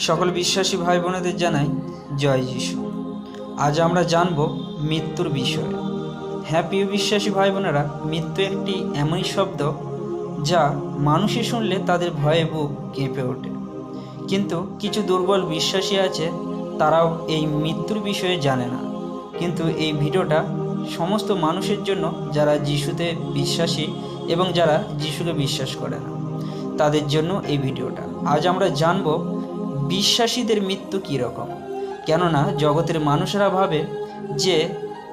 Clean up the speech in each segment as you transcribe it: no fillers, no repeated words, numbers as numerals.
সকল বিশ্বাসী ভাই বোনেদের জানাই জয় যিশু। আজ আমরা জানব মৃত্যুর বিষয়ে। হ্যাঁ প্রিয় বিশ্বাসী ভাই বোনেরা, মৃত্যু একটি এমনই শব্দ যা মানুষই শুনলে তাদের ভয়ে বুক কেঁপে ওঠে। কিন্তু কিছু দুর্বল বিশ্বাসী আছে, তারাও এই মৃত্যুর বিষয়ে জানে না। কিন্তু এই ভিডিওটা সমস্ত মানুষের জন্য যারা যিশুতে বিশ্বাসী এবং যারা যিশুকে বিশ্বাস করে না, তাদের জন্য এই ভিডিওটা। আজ আমরা জানব বিশ্বাসীদের মৃত্যু কীরকম। কেননা জগতের মানুষেরা ভাবে যে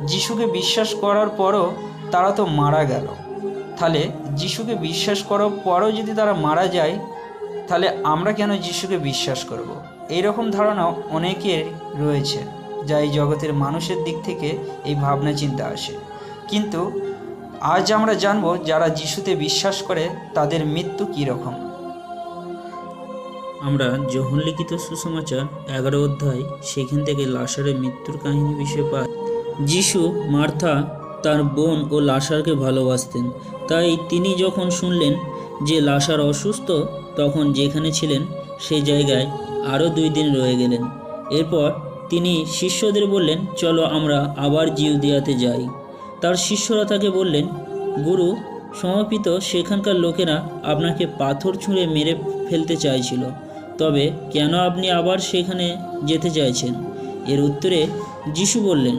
যিশুকে বিশ্বাস করার পরও তারা তো মারা গেল, তাহলে যিশুকে বিশ্বাস করার পরও যদি তারা মারা যায়, তাহলে আমরা কেন যিশুকে বিশ্বাস করব? এই রকম ধারণা অনেকের রয়েছে, যা এই জগতের মানুষের দিক থেকে এই ভাবনা চিন্তা আসে। কিন্তু আজ আমরা জানব যারা যিশুতে বিশ্বাস করে তাদের মৃত্যু কীরকম। আমরা যোহন লিখিত সুসমাচার 11 অধ্যায় সেখান থেকে লাসারের মৃত্যুর কাহিনী বিষয়ে পাই। যিশু মার্থা তার বোন ও লাসারকে ভালোবাসতেন, তাই তিনি যখন শুনলেন যে লাসার অসুস্থ, তখন যেখানে ছিলেন সেই জায়গায় আরও 2 দিন রয়ে গেলেন। এরপর তিনি শিষ্যদের বললেন, চলো আমরা আবার জিউদিয়াতে যাই। তার শিষ্যরা তাকে বললেন, গুরু, সমাপিত সেখানকার লোকেরা আপনাকে পাথর ছুঁড়ে মেরে ফেলতে চাইছিল, তবে কেন আপনি আবার সেখানে যেতে চাইছেন? এর উত্তরে যিশু বললেন,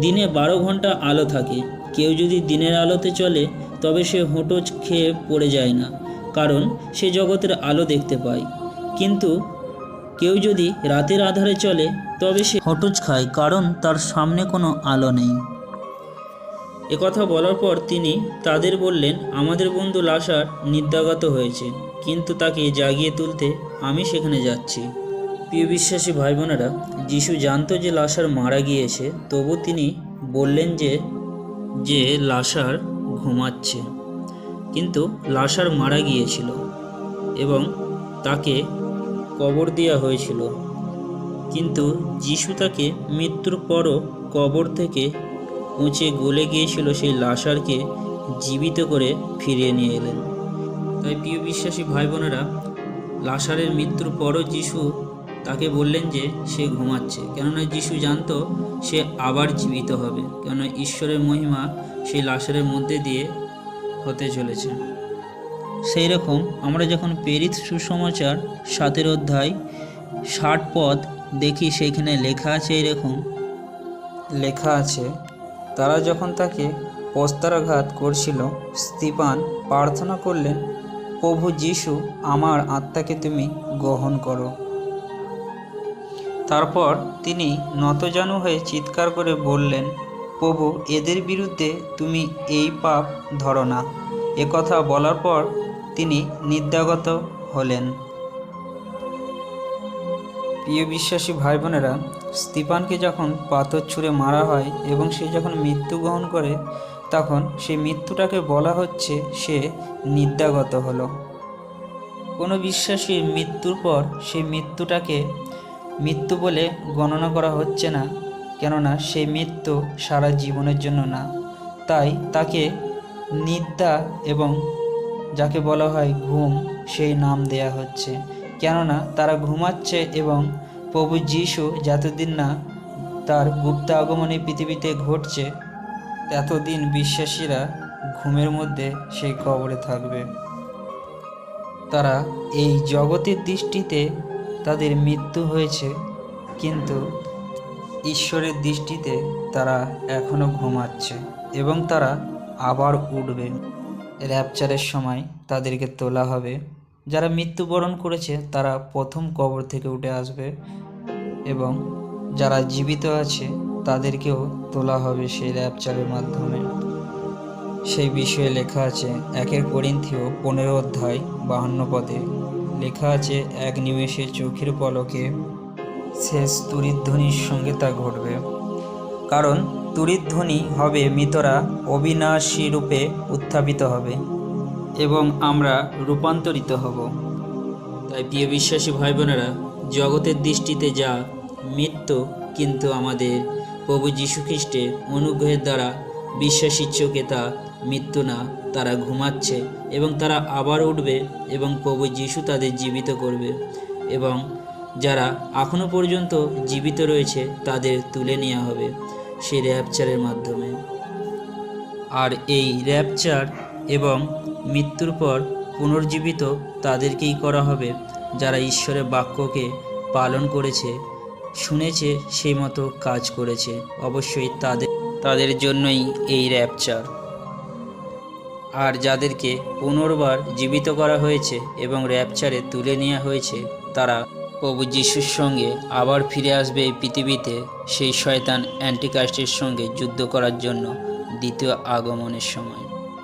দিনে 12 ঘন্টা আলো থাকে। কেউ যদি দিনের আলোতে চলে তবে সে হোঁচট খেয়ে পড়ে যায় না, কারণ সে জগতের আলো দেখতে পায়। কিন্তু কেউ যদি রাতের আধারে চলে তবে সে হোঁচট খায়, কারণ তার সামনে কোনো আলো নেই। একথা বলার পর তিনি তাদের বললেন, আমাদের বন্ধু লাসার নিদ্রাগত হয়েছে, কিন্তু তাকে জাগিয়ে তুলতে আমি সেখানে যাচ্ছি। প্রিয় বিশ্বাসী ভাই বোনেরা, যিশু জানতো যে লাসার মারা গিয়েছে, তবু তিনি বললেন যে লাসার ঘুমাচ্ছে। কিন্তু লাসার মারা গিয়েছিল এবং তাকে কবর দেওয়া হয়েছিল। কিন্তু যিশু তাকে মৃত্যুর পরও কবর থেকে পচে গলে গিয়েছিল সেই লাসারকে জীবিত করে ফিরিয়ে নিয়ে এলেন। তাই প্রিয় বিশ্বাসী ভাই বোনেরা, লাসারের মৃত্যুর পরও যিশু তাকে বললেন যে সে ঘুমাচ্ছে, কেননা যিশু জানতো সে আবার জীবিত হবে, কেননা ঈশ্বরের মহিমা সেই লাসারের মধ্যে দিয়ে হতে চলেছে। সেই রকম আমরা যখন প্রেরিত সুসমাচার 7 অধ্যায় 60 পদ দেখি, সেইখানে লেখা আছে এরকম লেখা আছে, তারা যখন তাকে প্রস্তরাঘাত করছিল, স্তিফান প্রার্থনা করলেন, প্রভু যিশু, আমার আত্মাকে তুমি গ্রহণ করো। তারপর তিনি নতজানু হয়ে চিৎকার করে বললেন, প্রভু, এদের বিরুদ্ধে তুমি এই পাপ ধরো না। একথা বলার পর তিনি নিদ্রাগত হলেন। প্রিয় বিশ্বাসী ভাই বোনেরা, স্তিফানকে যখন পাথর ছুঁড়ে মারা হয় এবং সে যখন মৃত্যুবরণ করে, তখন সেই মৃত্যুটাকে বলা হচ্ছে সে নিদ্রাগত হলো। কোনো বিশ্বাসীর মৃত্যুর পর সেই মৃত্যুটাকে মৃত্যু বলে গণনা করা হচ্ছে না, কেননা সেই মৃত্যু সারা জীবনের জন্য না। তাই তাকে নিদ্রা এবং যাকে বলা হয় ঘুম, সেই নাম দেয়া হচ্ছে, কেননা তারা ঘুমাচ্ছে এবং প্রভু যিশু যতদিন না তার গুপ্ত আগমনে পৃথিবীতে ঘটছে, ততদিন বিশ্বাসীরা ঘুমের মধ্যে সেই কবরে থাকবে। তারা এই জগতের দৃষ্টিতে তাদের মৃত্যু হয়েছে, কিন্তু ঈশ্বরের দৃষ্টিতে তারা এখনও ঘুমাচ্ছে এবং তারা আবার উঠবে। র্যাপচারের সময় তাদেরকে তোলা হবে। যারা মৃত্যুবরণ করেছে তারা প্রথম কবর থেকে উঠে আসবে এবং যারা জীবিত আছে তাদেরকেও তোলা হবে সেই র্যাপচারের মাধ্যমে। সেই বিষয়ে লেখা আছে 1 করিন্থীয় 15 অধ্যায় 52 পদে লেখা আছে, এক নিমেষে চোখের পলকে শেষ তুরিধ্বনির সঙ্গে তা ঘটবে। কারণ তুরিধ্বনি হবে, মৃতরা অবিনাশী রূপে উত্থাপিত হবে এবং আমরা রূপান্তরিত হব। তাই প্রিয় বিশ্বাসী ভাই বোনেরা, জগতের দৃষ্টিতে যা মৃত্যু, কিন্তু আমাদের প্রভু যীশু খ্রিস্টের অনুগ্রহের দ্বারা বিশ্বাসীর চোখে তা মৃত্যু না, তারা ঘুমাচ্ছে এবং তারা আবার উঠবে এবং প্রভু যীশু তাদের জীবিত করবে এবং যারা এখনও পর্যন্ত জীবিত রয়েছে তাদের তুলে নেওয়া হবে সেই র্যাপচারের মাধ্যমে। আর এই র্যাপচার এবং মৃত্যুর পর পুনর্জীবিত তাদেরকেই করা হবে যারা ঈশ্বরের বাক্যকে পালন করেছে, শুনেছে, সেই মতো কাজ করেছে। অবশ্যই তাদের জন্যই এই র্যাপচার। আর যাদেরকে পুনর্বার জীবিত করা হয়েছে এবং র্যাপচারে তুলে নেওয়া হয়েছে তারা প্রভু যিশুর সঙ্গে আবার ফিরে আসবে এই পৃথিবীতে সেই শয়তান অ্যান্টিক্রাইস্টের সঙ্গে যুদ্ধ করার জন্য দ্বিতীয় আগমনের সময়।